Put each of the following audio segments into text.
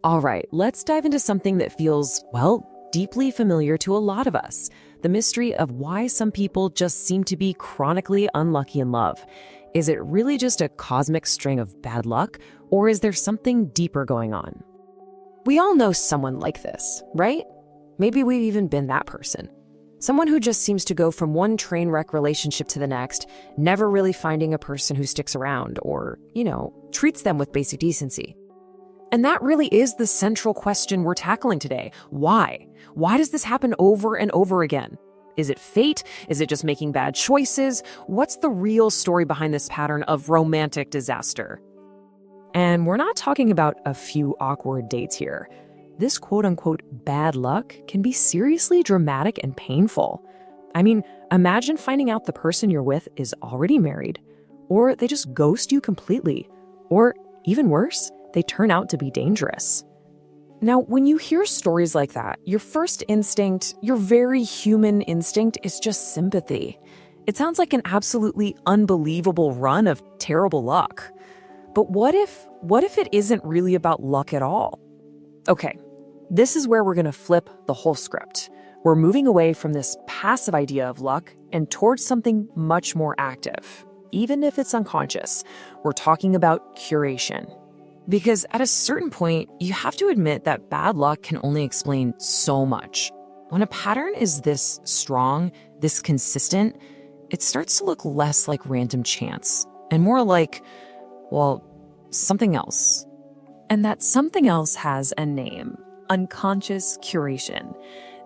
All right, let's dive into something that feels, well, deeply familiar to a lot of us: the mystery of why some people just seem to be chronically unlucky in love. Is it really just a cosmic string of bad luck, or is there something deeper going on? We all know someone like this, right? Maybe we've even been that person. Someone who just seems to go from one train wreck relationship to the next, never really finding a person who sticks around or, treats them with basic decency. And that really is the central question we're tackling today. Why? Why does this happen over and over again? Is it fate? Is it just making bad choices? What's the real story behind this pattern of romantic disaster? And we're not talking about a few awkward dates here. This quote-unquote bad luck can be seriously dramatic and painful. I mean, imagine finding out the person you're with is already married, or they just ghost you completely, or even worse, they turn out to be dangerous. Now, when you hear stories like that, your first instinct, your very human instinct, is just sympathy. It sounds like an absolutely unbelievable run of terrible luck. But what if it isn't really about luck at all? Okay, this is where we're going to flip the whole script. We're moving away from this passive idea of luck and towards something much more active. Even if it's unconscious, we're talking about curation. Because at a certain point, you have to admit that bad luck can only explain so much. When a pattern is this strong, this consistent, it starts to look less like random chance and more like, well, something else. And that something else has a name: unconscious curation.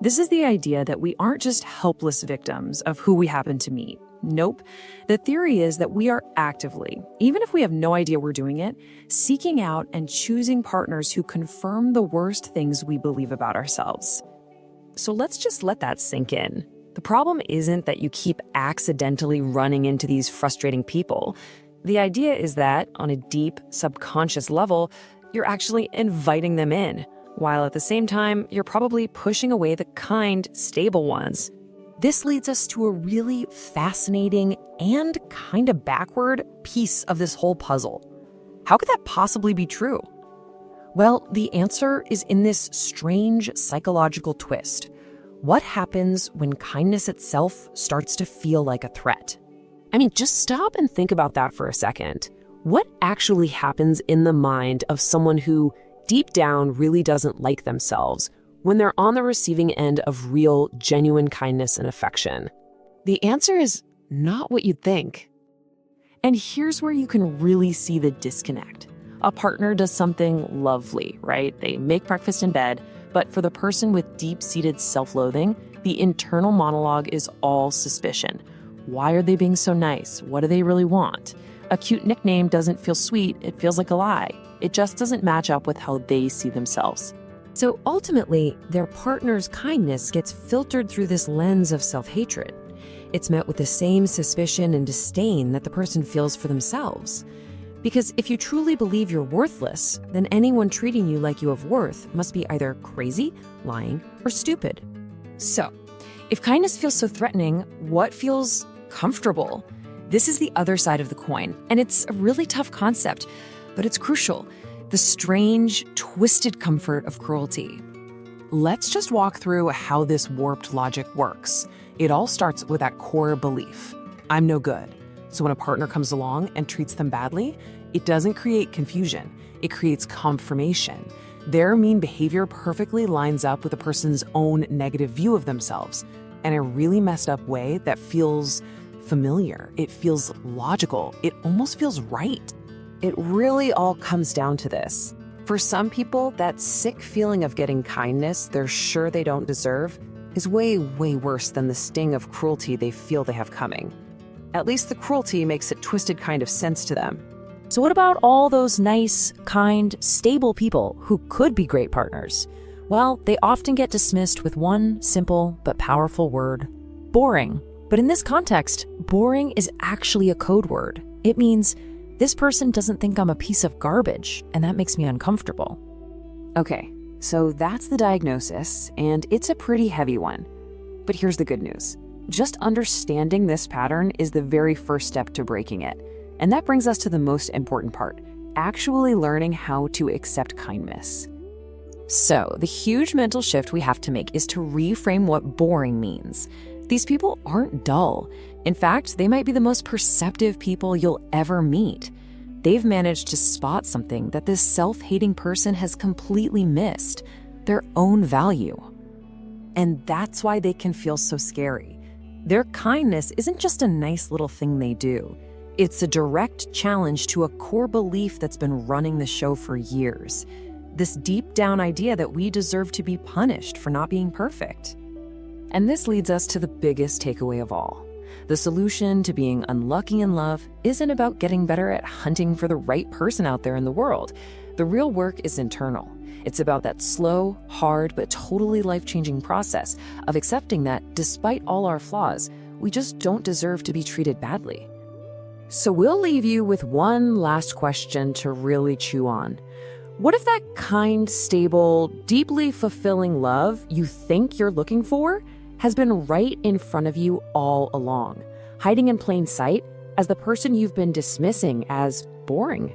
This is the idea that we aren't just helpless victims of who we happen to meet. Nope. The theory is that we are actively, even if we have no idea we're doing it, seeking out and choosing partners who confirm the worst things we believe about ourselves. So let's just let that sink in. The problem isn't that you keep accidentally running into these frustrating people. The idea is that, on a deep, subconscious level, you're actually inviting them in, while at the same time, you're probably pushing away the kind, stable ones. This leads us to a really fascinating and kind of backward piece of this whole puzzle. How could that possibly be true? Well, the answer is in this strange psychological twist. What happens when kindness itself starts to feel like a threat? I mean, just stop and think about that for a second. What actually happens in the mind of someone who, deep down, really doesn't like themselves when they're on the receiving end of real, genuine kindness and affection? The answer is not what you'd think. And here's where you can really see the disconnect. A partner does something lovely, right? They make breakfast in bed, but for the person with deep-seated self-loathing, the internal monologue is all suspicion. Why are they being so nice? What do they really want? A cute nickname doesn't feel sweet, it feels like a lie. It just doesn't match up with how they see themselves. So ultimately, their partner's kindness gets filtered through this lens of self-hatred. It's met with the same suspicion and disdain that the person feels for themselves. Because if you truly believe you're worthless, then anyone treating you like you have worth must be either crazy, lying, or stupid. So, if kindness feels so threatening, what feels comfortable? This is the other side of the coin, and it's a really tough concept, but it's crucial: the strange, twisted comfort of cruelty. Let's just walk through how this warped logic works. It all starts with that core belief: I'm no good. So when a partner comes along and treats them badly, it doesn't create confusion, it creates confirmation. Their mean behavior perfectly lines up with a person's own negative view of themselves in a really messed up way that feels familiar. It feels logical. It almost feels right. It really all comes down to this. For some people, that sick feeling of getting kindness they're sure they don't deserve is way, way worse than the sting of cruelty they feel they have coming. At least the cruelty makes a twisted kind of sense to them. So what about all those nice, kind, stable people who could be great partners? Well, they often get dismissed with one simple but powerful word: boring. But in this context, boring is actually a code word. It means this person doesn't think I'm a piece of garbage, and that makes me uncomfortable. Okay, so that's the diagnosis, and it's a pretty heavy one. But here's the good news. Just understanding this pattern is the very first step to breaking it. And that brings us to the most important part: actually learning how to accept kindness. So, the huge mental shift we have to make is to reframe what boring means. These people aren't dull. In fact, they might be the most perceptive people you'll ever meet. They've managed to spot something that this self-hating person has completely missed: their own value. And that's why they can feel so scary. Their kindness isn't just a nice little thing they do. It's a direct challenge to a core belief that's been running the show for years. This deep down idea that we deserve to be punished for not being perfect. And this leads us to the biggest takeaway of all. The solution to being unlucky in love isn't about getting better at hunting for the right person out there in the world. The real work is internal. It's about that slow, hard, but totally life-changing process of accepting that despite all our flaws, we just don't deserve to be treated badly. So we'll leave you with one last question to really chew on. What if that kind, stable, deeply fulfilling love you think you're looking for has been right in front of you all along, hiding in plain sight as the person you've been dismissing as boring?